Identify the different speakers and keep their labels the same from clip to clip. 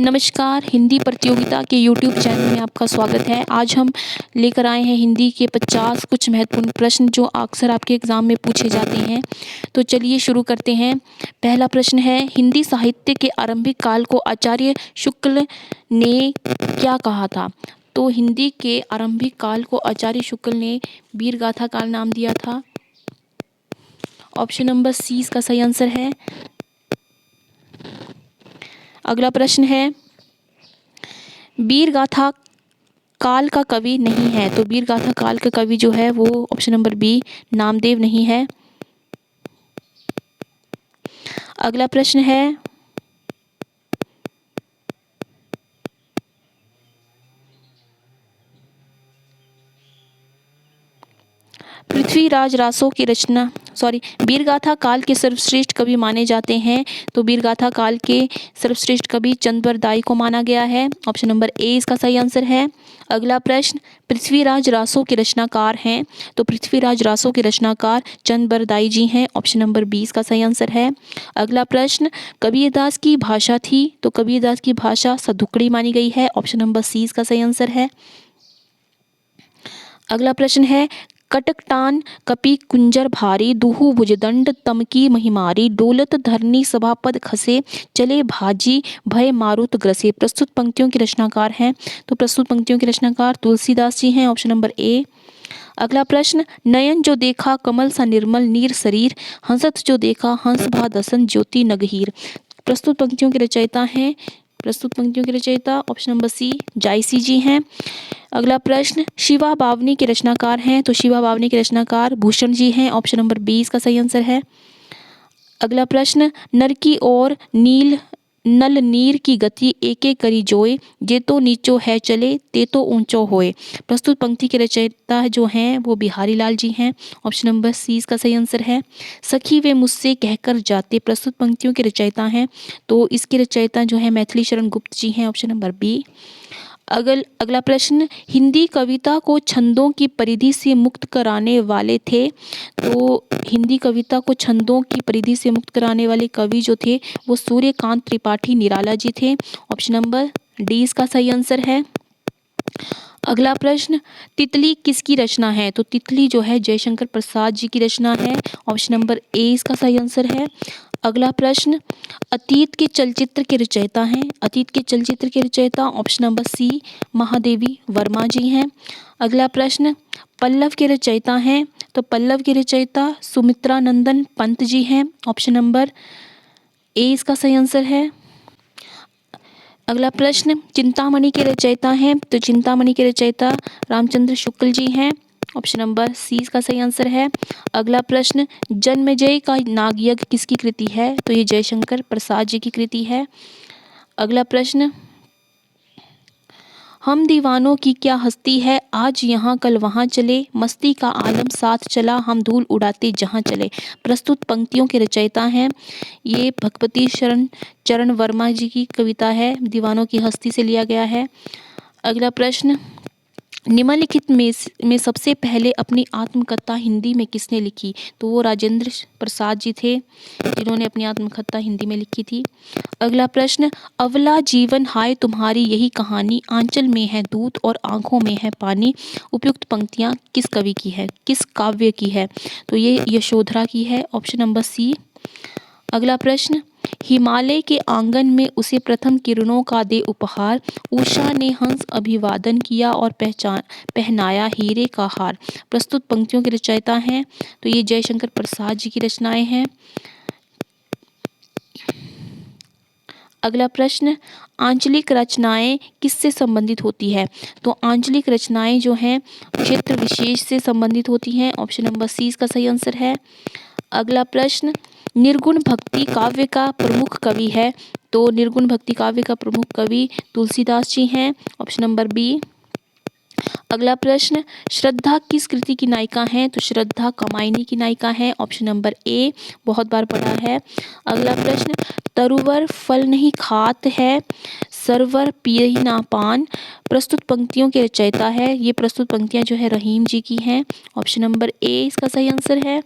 Speaker 1: नमस्कार, हिंदी प्रतियोगिता के यूट्यूब चैनल में आपका स्वागत है। आज हम लेकर आए हैं हिंदी के 50 कुछ महत्वपूर्ण प्रश्न जो अक्सर आपके एग्ज़ाम में पूछे जाते हैं। तो चलिए शुरू करते हैं। पहला प्रश्न है, हिंदी साहित्य के आरंभिक काल को आचार्य शुक्ल ने क्या कहा था? तो हिंदी के आरंभिक काल को आचार्य शुक्ल ने वीरगाथा काल नाम दिया था। ऑप्शन नंबर सी इसका सही आंसर है। अगला प्रश्न है, वीरगाथा काल का कवि नहीं है। तो वीरगाथा काल का कवि जो है वो ऑप्शन नंबर बी नामदेव नहीं है। अगला प्रश्न है, पृथ्वीराज रासो की रचना वीरगाथा काल के सर्वश्रेष्ठ कवि माने जाते हैं। तो वीरगाथा काल के सर्वश्रेष्ठ कवि चंद्रबरदाई को माना गया है। ऑप्शन नंबर ए इसका सही आंसर है। अगला प्रश्न, पृथ्वीराज रासो के रचनाकार हैं। तो पृथ्वीराज रासो के रचनाकार चंद्रबरदाई जी हैं। ऑप्शन नंबर बी इसका सही आंसर है। अगला प्रश्न, कबीरदास की भाषा थी। तो कबीरदास की भाषा सधुकड़ी मानी गई है। ऑप्शन नंबर सी इसका सही आंसर है। अगला प्रश्न है, कटकटान कपि कुंजर भारी दुहु भुजदंड तमकी महिमारी डोलत धरनी सभापद खसे चले भाजी भय मारुत ग्रसे। प्रस्तुत पंक्तियों के रचनाकार हैं। तो प्रस्तुत पंक्तियों के रचनाकार तुलसीदास जी हैं। Option number A. अगला प्रश्न, नयन जो देखा कमल सा निर्मल नीर शरीर हंसत जो देखा हंस भा दसन ज्योति नगहीर। प्रस्तुत पंक्तियों के रचयिता हैं। प्रस्तुत पंक्तियों के रचयिता ऑप्शन नंबर सी जायसी जी हैं। अगला प्रश्न, शिवा बावनी के रचनाकार हैं। तो शिवा बावनी के रचनाकार भूषण जी हैं। ऑप्शन नंबर बी इसका सही आंसर है। अगला प्रश्न, नर की ओर नील नल नीर की गति एके करी जोए जे तो नीचो है चले ते तो ऊंचो होए। प्रस्तुत पंक्ति के रचयिता जो हैं वो बिहारी लाल जी हैं। ऑप्शन नंबर सी इसका सही आंसर है। सखी वे मुझसे कहकर जाते प्रस्तुत पंक्तियों के रचयिता हैं। तो इसके रचयिता जो है मैथिली शरण गुप्त जी हैं। Option number B. अगला प्रश्न, हिंदी कविता को छंदों की परिधि से मुक्त कराने वाले थे। तो हिंदी कविता को छंदों की परिधि से मुक्त कराने वाले कवि जो थे वो सूर्यकांत त्रिपाठी निराला जी थे। ऑप्शन नंबर डी इसका सही आंसर है। अगला प्रश्न, तितली किसकी रचना है? तो तितली जो है जयशंकर प्रसाद जी की रचना है। ऑप्शन नंबर ए इसका सही आंसर है। अगला प्रश्न, अतीत के चलचित्र के रचयिता हैं। अतीत के चलचित्र के रचयिता option number C Mahadevi Varma ji हैं। अगला प्रश्न, पल्लव के रचयिता हैं। तो पल्लव के रचयिता सुमित्रा नंदन पंत जी हैं। ऑप्शन नंबर ए इसका सही आंसर है। अगला प्रश्न, चिंतामणि के रचयिता हैं। तो चिंतामणि के रचयिता रामचंद्र शुक्ल जी हैं। ऑप्शन नंबर सी इसका सही आंसर है। अगला प्रश्न, जन्मेजय का नागयज्ञ किसकी कृति है? तो ये जयशंकर प्रसाद जी की कृति है। अगला प्रश्न, हम दीवानों की क्या हस्ती है आज यहाँ कल वहाँ चले मस्ती का आलम साथ चला हम धूल उड़ाते जहाँ चले। प्रस्तुत पंक्तियों के रचयिता हैं ये भगवती शरण चरण वर्मा जी की कविता है। दीवानों की हस्ती से लिया गया है। अगला प्रश्न, निम्नलिखित में सबसे पहले अपनी आत्मकथा हिंदी में किसने लिखी? तो वो राजेंद्र प्रसाद जी थे जिन्होंने अपनी आत्मकथा हिंदी में लिखी थी। अगला प्रश्न, अवला जीवन हाय तुम्हारी यही कहानी आंचल में है दूध और आंखों में है पानी। उपयुक्त पंक्तियां किस कवि की है, किस काव्य की है? तो ये यशोधरा की है। Option number C. अगला प्रश्न, हिमालय के आंगन में उसे प्रथम किरणों का दे उपहार उषा ने हंस अभिवादन किया और पहनाया हीरे का हार। प्रस्तुत पंक्तियों के रचयिता हैं तो ये जयशंकर प्रसाद जी की रचनाएं हैं। अगला प्रश्न, आंचलिक रचनाएं किससे संबंधित होती है? तो आंचलिक रचनाएं जो हैं क्षेत्र विशेष से संबंधित होती हैं। ऑप्शन नंबर सी इसका सही आंसर है। अगला प्रश्न, निर्गुण भक्ति काव्य का प्रमुख कवि है। तो निर्गुण भक्ति काव्य का प्रमुख कवि तुलसीदास जी हैं। Option number B. अगला प्रश्न, श्रद्धा किस कृति की नायिका हैं? तो श्रद्धा कामायनी की नायिका है। ऑप्शन नंबर ए, बहुत बार पढ़ा है। अगला प्रश्न, तरुवर फल नहीं खात है सरवर पिए ना पान। प्रस्तुत पंक्तियों के रचयिता है ये प्रस्तुत पंक्तियां जो है रहीम जी की हैं। ऑप्शन नंबर ए इसका सही आंसर है।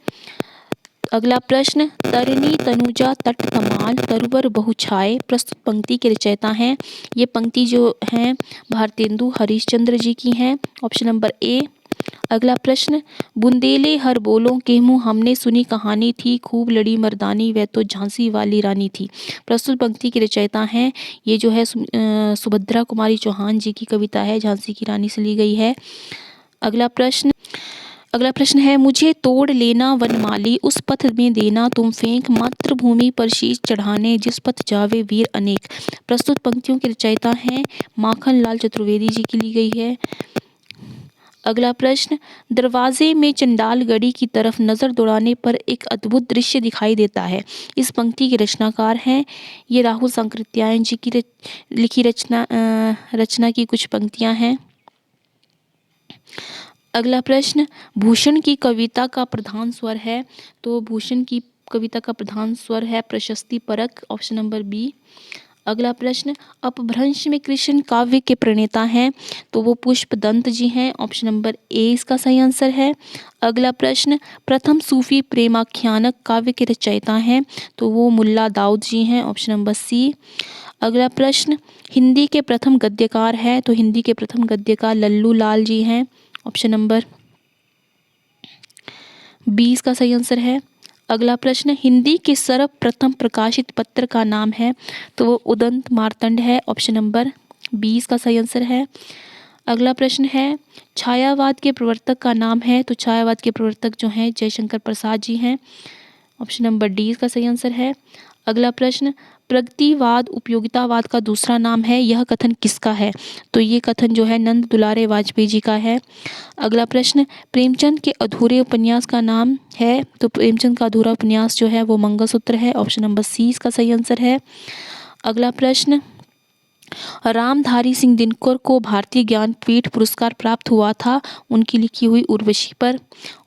Speaker 1: अगला प्रश्न, तरनी तनुजा तट कमाल तरुवर बहु छाए प्रस्तुत पंक्ति के रचयिता हैं। ये पंक्ति जो हैं भारतेंदु हरिश्चंद्र जी की हैं, ऑप्शन नंबर ए। अगला प्रश्न, बुंदेले हर बोलों के मुँह हमने सुनी कहानी थी खूब लड़ी मर्दानी वह तो झांसी वाली रानी थी। प्रस्तुत पंक्ति के रचयिता हैं, ये जो है सुभद्रा कुमारी चौहान जी की कविता है, झांसी की रानी से ली गई है। अगला प्रश्न है, मुझे तोड़ लेना वनमाली उस पथ में देना तुम फेंक मातृभूमि पर शीश चढ़ाने जिस पथ जावे वीर अनेक। प्रस्तुत पंक्तियों के रचयिता हैं माखन लाल चतुर्वेदी जी की ली गई है। अगला प्रश्न, दरवाजे में चंडालगढ़ी की तरफ नज़र दौड़ाने पर एक अद्भुत दृश्य दिखाई देता है। इस पंक्ति के रचनाकार हैं ये राहुल सांकृत्यायन जी की लिखी रचना की कुछ पंक्तियां हैं। अगला प्रश्न, भूषण की कविता का प्रधान स्वर है, तो भूषण की कविता का प्रधान स्वर है प्रशस्ति परक, ऑप्शन नंबर बी। अगला प्रश्न, अपभ्रंश में कृष्ण काव्य के प्रणेता हैं, तो वो पुष्पदंत जी हैं, ऑप्शन नंबर ए इसका सही आंसर है। अगला प्रश्न, प्रथम सूफी प्रेमाख्यानक काव्य के रचयिता हैं, तो वो मुल्ला दाऊद जी हैं, ऑप्शन नंबर सी। अगला प्रश्न, हिंदी के प्रथम गद्यकार है, तो हिंदी के प्रथम गद्यकार लल्लू लाल जी हैं, ऑप्शन नंबर बी इसका सही आंसर है। अगला प्रश्न, हिंदी के सर्वप्रथम प्रकाशित पत्र का नाम है, तो वो उदंत मार्तंड है, ऑप्शन नंबर बी इसका सही आंसर है। अगला प्रश्न है, छायावाद के प्रवर्तक का नाम है, तो छायावाद के प्रवर्तक जो हैं जयशंकर प्रसाद जी हैं, ऑप्शन नंबर डी इसका सही आंसर है। अगला प्रश्न, प्रगतिवाद उपयोगितावाद का दूसरा नाम है, यह कथन किसका है, तो ये कथन जो है नंद दुलारे वाजपेयी जी का है। अगला प्रश्न, प्रेमचंद के अधूरे उपन्यास का नाम है, तो प्रेमचंद का अधूरा उपन्यास जो है वो मंगलसूत्र है, ऑप्शन नंबर सी इसका सही आंसर है। अगला प्रश्न, रामधारी सिंह दिनकर को भारतीय ज्ञानपीठ पुरस्कार प्राप्त हुआ था उनकी लिखी हुई उर्वशी पर,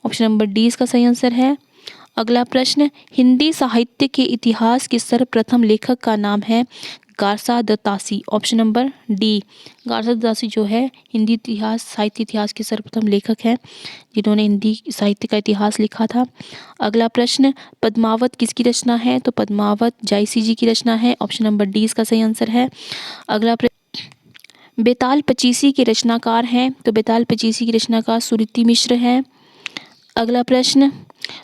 Speaker 1: ऑप्शन नंबर डी इसका सही आंसर है। अगला प्रश्न, हिंदी साहित्य के इतिहास के सर्वप्रथम लेखक का नाम है Garcin de Tassy, option number D. Garcin de Tassy जो है हिंदी इतिहास साहित्य इतिहास के सर्वप्रथम लेखक हैं जिन्होंने हिंदी साहित्य का इतिहास लिखा था। अगला प्रश्न, पद्मावत किसकी रचना है, तो पद्मावत जायसी जी की रचना है, ऑप्शन नंबर डी इसका सही आंसर है। अगला प्रश्न, बेताल पचीसी के रचनाकार हैं, तो बेताल पचीसी की रचनाकार सुरीति मिश्र है। अगला प्रश्न,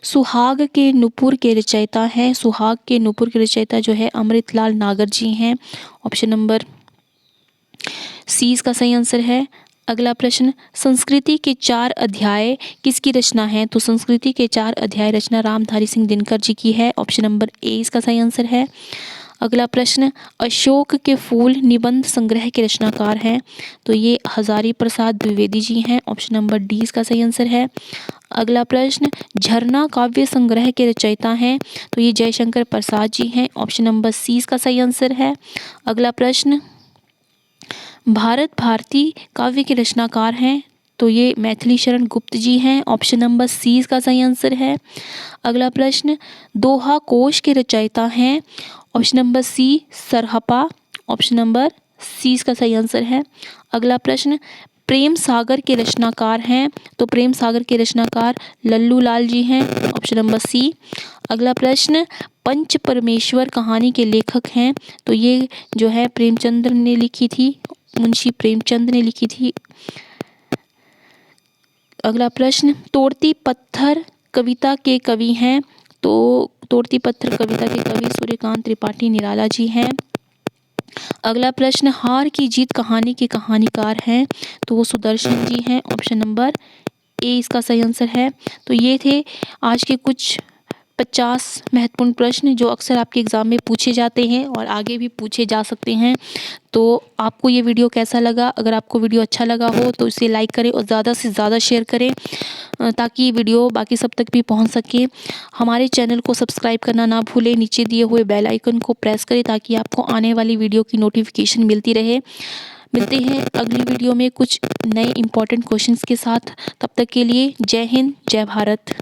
Speaker 1: सुहाग के नुपुर के रचयिता हैं, सुहाग के नुपुर के रचयिता जो है अमृतलाल नागर जी हैं, ऑप्शन नंबर सी इसका सही आंसर है। अगला प्रश्न, संस्कृति के 4 अध्याय किसकी रचना है, तो संस्कृति के 4 अध्याय रचना रामधारी सिंह दिनकर जी की है, ऑप्शन नंबर ए इसका सही आंसर है। अगला प्रश्न, अशोक के फूल निबंध संग्रह के रचनाकार हैं, तो ये हजारी प्रसाद द्विवेदी जी हैं, ऑप्शन नंबर डी इसका सही आंसर है। अगला प्रश्न, झरना काव्य संग्रह के रचयिता हैं, तो ये जयशंकर प्रसाद जी हैं, ऑप्शन नंबर सी इसका सही आंसर है। अगला प्रश्न, भारत भारती काव्य के रचनाकार हैं, तो ये मैथिली शरण गुप्त जी हैं, ऑप्शन नंबर सी इसका सही आंसर है। अगला प्रश्न, दोहा कोश के रचयिता हैं, option number C Sarahapa, option number C इसका सही आंसर है। अगला प्रश्न, प्रेम सागर के रचनाकार हैं, तो प्रेम सागर के रचनाकार लल्लू लाल जी हैं, ऑप्शन नंबर सी। अगला प्रश्न, पंच परमेश्वर कहानी के लेखक हैं, तो ये जो है प्रेमचंद्र ने लिखी थी, मुंशी प्रेमचंद ने लिखी थी। अगला प्रश्न, तोड़ती पत्थर कविता के कवि हैं, तो तोड़ती पत्थर कविता के कवि सूर्यकांत त्रिपाठी निराला जी हैं। अगला प्रश्न, हार की जीत कहानी के कहानीकार हैं, तो वो सुदर्शन जी हैं, ऑप्शन नंबर ए इसका सही आंसर है। तो ये थे आज के कुछ 50 महत्वपूर्ण प्रश्न जो अक्सर आपके एग्ज़ाम में पूछे जाते हैं और आगे भी पूछे जा सकते हैं। तो आपको ये वीडियो कैसा लगा? अगर आपको वीडियो अच्छा लगा हो तो इसे लाइक करें और ज़्यादा से ज़्यादा शेयर करें ताकि वीडियो बाकी सब तक भी पहुंच सके। हमारे चैनल को सब्सक्राइब करना ना भूलें, नीचे दिए हुए बेल आइकन को प्रेस करें ताकि आपको आने वाली वीडियो की नोटिफिकेशन मिलती रहे। मिलते हैं अगली वीडियो में कुछ नए इंपॉर्टेंट क्वेश्चंस के साथ। तब तक के लिए जय हिंद, जय भारत।